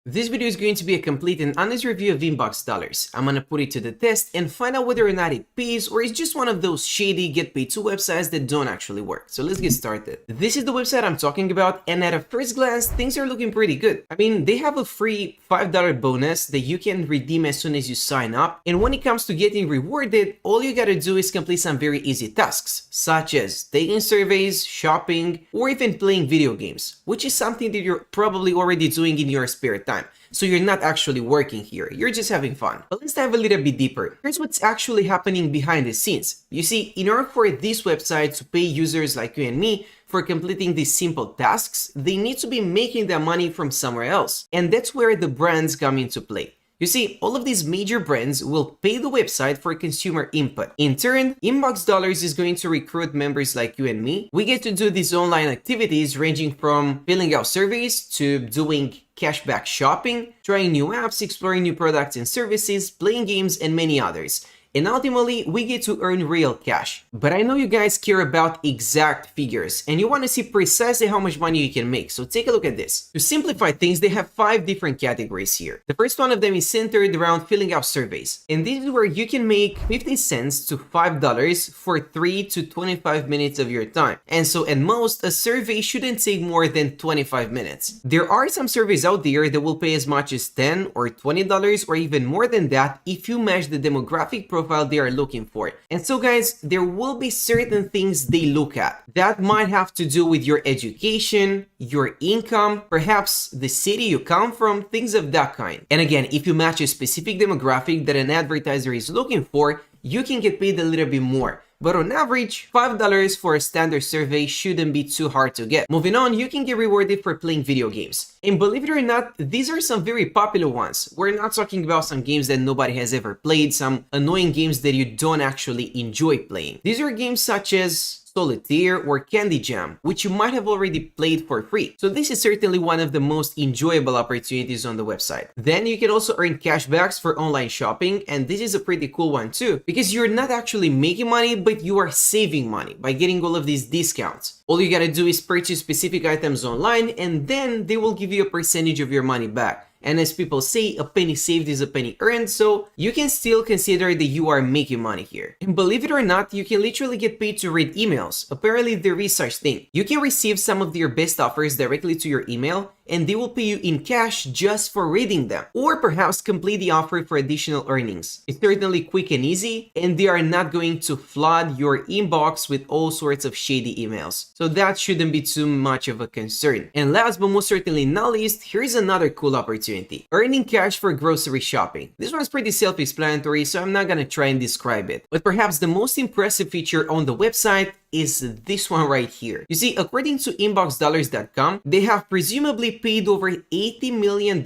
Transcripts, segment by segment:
This video is going to be a complete and honest review of inbox dollars. I'm gonna put it to the test and find out whether or not it pays or it's just one of those shady get paid to websites that don't actually work. So let's get started. This is the website I'm talking about, and at a first glance, things are looking pretty good. I mean, they have a free $5 bonus that you can redeem as soon as you sign up. And when it comes to getting rewarded, all you gotta do is complete some very easy tasks, such as taking surveys, shopping, or even playing video games, which is something that you're probably already doing in your spare time. So you're not actually working here, you're just having fun. But let's dive a little bit deeper. Here's what's actually happening behind the scenes. You see, in order for this website to pay users like you and me for completing these simple tasks, they need to be making their money from somewhere else. And that's where the brands come into play. You see, all of these major brands will pay the website for consumer input. In turn, Inbox Dollars is going to recruit members like you and me. We get to do these online activities ranging from filling out surveys to doing cashback shopping, trying new apps, exploring new products and services, playing games, and many others. And ultimately, we get to earn real cash. But I know you guys care about exact figures and you want to see precisely how much money you can make. So take a look at this. To simplify things, they have 5 different categories here. The first one of them is centered around filling out surveys. And this is where you can make 50 cents to $5 for 3 to 25 minutes of your time. And so at most, a survey shouldn't take more than 25 minutes. There are some surveys out there that will pay as much as $10 or $20 or even more than that if you match the demographic profile they are looking for. And so guys, there will be certain things they look at that might have to do with your education, your income, perhaps the city you come from, things of that kind. And again, if you match a specific demographic that an advertiser is looking for, you can get paid a little bit more. But on average, $5 for a standard survey shouldn't be too hard to get. Moving on, you can get rewarded for playing video games. And believe it or not, these are some very popular ones. We're not talking about some games that nobody has ever played, some annoying games that you don't actually enjoy playing. These are games such as Solitaire or Candy Jam, which you might have already played for free. So this is certainly one of the most enjoyable opportunities on the website. Then you can also earn cashbacks for online shopping, and this is a pretty cool one too, because you're not actually making money, but you are saving money by getting all of these discounts. All you gotta do is purchase specific items online, and then they will give you a percentage of your money back. And as people say, a penny saved is a penny earned, so you can still consider that you are making money here. And believe it or not, you can literally get paid to read emails. Apparently there is such thing. You can receive some of your best offers directly to your email, and they will pay you in cash just for reading them. Or perhaps complete the offer for additional earnings. It's certainly quick and easy, and they are not going to flood your inbox with all sorts of shady emails. So that shouldn't be too much of a concern. And last but most certainly not least, here's another cool opportunity. Earning cash for grocery shopping. This one's pretty self-explanatory, so I'm not gonna try and describe it. But perhaps the most impressive feature on the website is this one right here. You see, according to inboxdollars.com, they have presumably paid over $80 million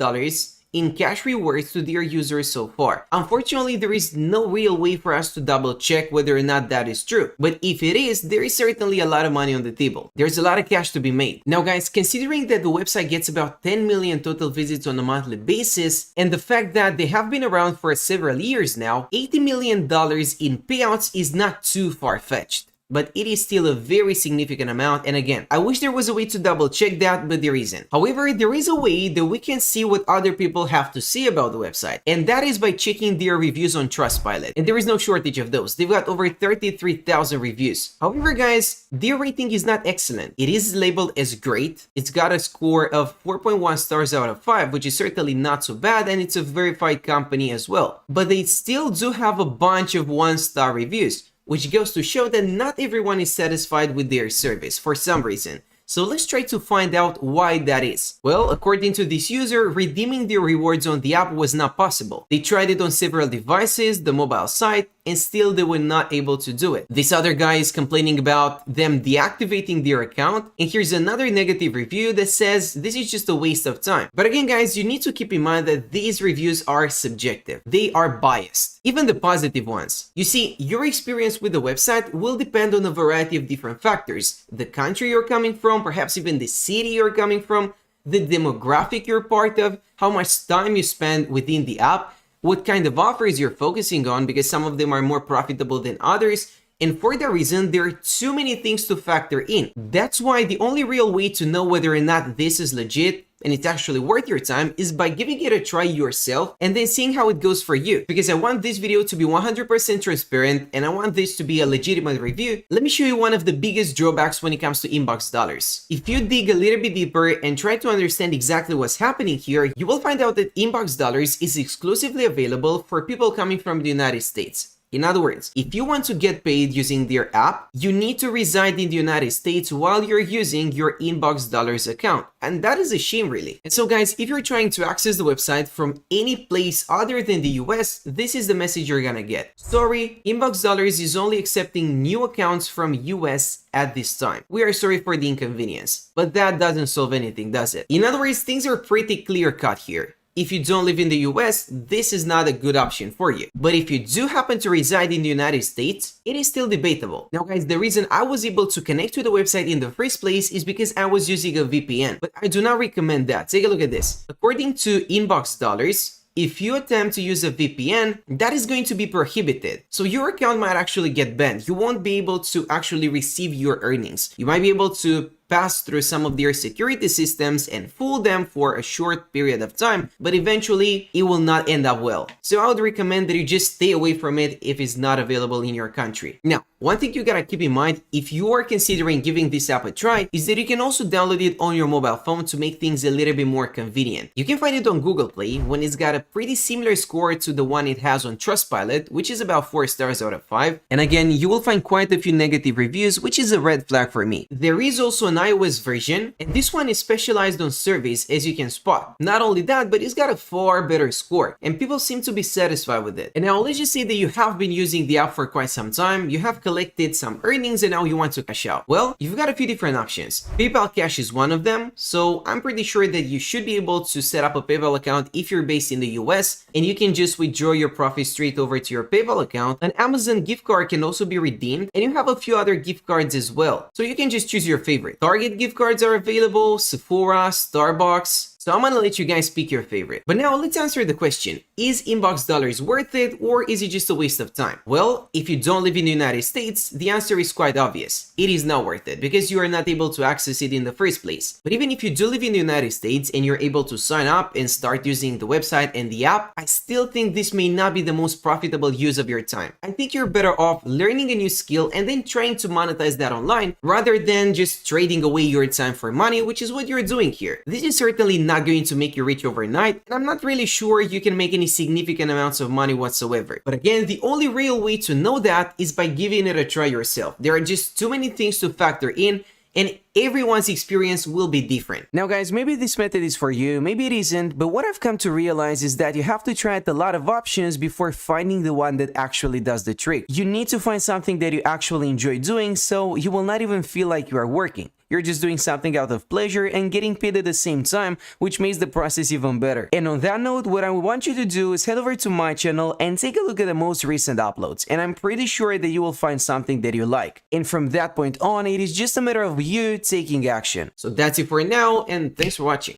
in cash rewards to their users so far. Unfortunately, there is no real way for us to double check whether or not that is true. But if it is, there is certainly a lot of money on the table. There's a lot of cash to be made. Now guys, considering that the website gets about 10 million total visits on a monthly basis, and the fact that they have been around for several years now, $80 million in payouts is not too far-fetched. But it is still a very significant amount, and again, I wish there was a way to double check that, but there isn't. However, there is a way that we can see what other people have to say about the website, and that is by checking their reviews on Trustpilot, and there is no shortage of those. They've got over 33,000 reviews. However guys, their rating is not excellent. It is labeled as great. It's got a score of 4.1 stars out of 5, which is certainly not so bad, and it's a verified company as well. But they still do have a bunch of 1-star reviews, which goes to show that not everyone is satisfied with their service for some reason. So let's try to find out why that is. Well, according to this user, redeeming their rewards on the app was not possible. They tried it on several devices, the mobile site, and still they were not able to do it. This other guy is complaining about them deactivating their account, and here's another negative review that says this is just a waste of time. But again guys, you need to keep in mind that these reviews are subjective. They are biased, even the positive ones. You see, your experience with the website will depend on a variety of different factors. The country you're coming from, perhaps even the city you're coming from, the demographic you're part of, how much time you spend within the app, what kind of offers you're focusing on, because some of them are more profitable than others, And for that reason, there are too many things to factor in. That's why the only real way to know whether or not this is legit, and it's actually worth your time, is by giving it a try yourself and then seeing how it goes for you. Because I want this video to be 100% transparent and I want this to be a legitimate review, let me show you one of the biggest drawbacks when it comes to inbox dollars. If you dig a little bit deeper and try to understand exactly what's happening here, you will find out that inbox dollars is exclusively available for people coming from the United States. In other words, if you want to get paid using their app, you need to reside in the United States while you're using your Inbox Dollars account. And that is a shame, really. And so guys, if you're trying to access the website from any place other than the US, this is the message you're gonna get. Sorry, Inbox Dollars is only accepting new accounts from US at this time. We are sorry for the inconvenience. But that doesn't solve anything, does it? In other words, things are pretty clear cut here. If you don't live in the US, this is not a good option for you. But if you do happen to reside in the United States, it is still debatable. Now guys, the reason I was able to connect to the website in the first place is because I was using a VPN. But I do not recommend that. Take a look at this. According to Inbox Dollars, if you attempt to use a VPN, that is going to be prohibited. So your account might actually get banned. You won't be able to actually receive your earnings. You might be able to pass through some of their security systems and fool them for a short period of time, but eventually it will not end up well. So I would recommend that you just stay away from it if it's not available in your country. Now, one thing you gotta keep in mind if you are considering giving this app a try is that you can also download it on your mobile phone to make things a little bit more convenient. You can find it on Google Play when it's got a pretty similar score to the one it has on Trustpilot, which is about 4 stars out of 5. And again, you will find quite a few negative reviews, which is a red flag for me. There is also an iOS version, and this one is specialized on surveys, as you can spot. Not only that, but it's got a far better score, and people seem to be satisfied with it. And now let's just say that you have been using the app for quite some time, you have collected some earnings, and now you want to cash out. Well, you've got a few different options. PayPal Cash is one of them, so I'm pretty sure that you should be able to set up a PayPal account if you're based in the US, and you can just withdraw your profits straight over to your PayPal account. An Amazon gift card can also be redeemed, and you have a few other gift cards as well. So you can just choose your favorite. Target gift cards are available, Sephora, Starbucks. So I'm gonna let you guys pick your favorite. But now let's answer the question, is Inbox Dollars worth it or is it just a waste of time? Well, if you don't live in the United States, the answer is quite obvious. It is not worth it because you are not able to access it in the first place. But even if you do live in the United States and you're able to sign up and start using the website and the app, I still think this may not be the most profitable use of your time. I think you're better off learning a new skill and then trying to monetize that online rather than just trading away your time for money, which is what you're doing here. This is certainly not going to make you rich overnight, and I'm not really sure you can make any significant amounts of money whatsoever. But again, the only real way to know that is by giving it a try yourself. There are just too many things to factor in, and everyone's experience will be different. Now guys, maybe this method is for you, maybe it isn't, but what I've come to realize is that you have to try out a lot of options before finding the one that actually does the trick. You need to find something that you actually enjoy doing, so you will not even feel like you are working. You're just doing something out of pleasure and getting paid at the same time, which makes the process even better. And on that note, what I want you to do is head over to my channel and take a look at the most recent uploads, and I'm pretty sure that you will find something that you like. And from that point on, it is just a matter of you taking action. So that's it for now, and thanks for watching.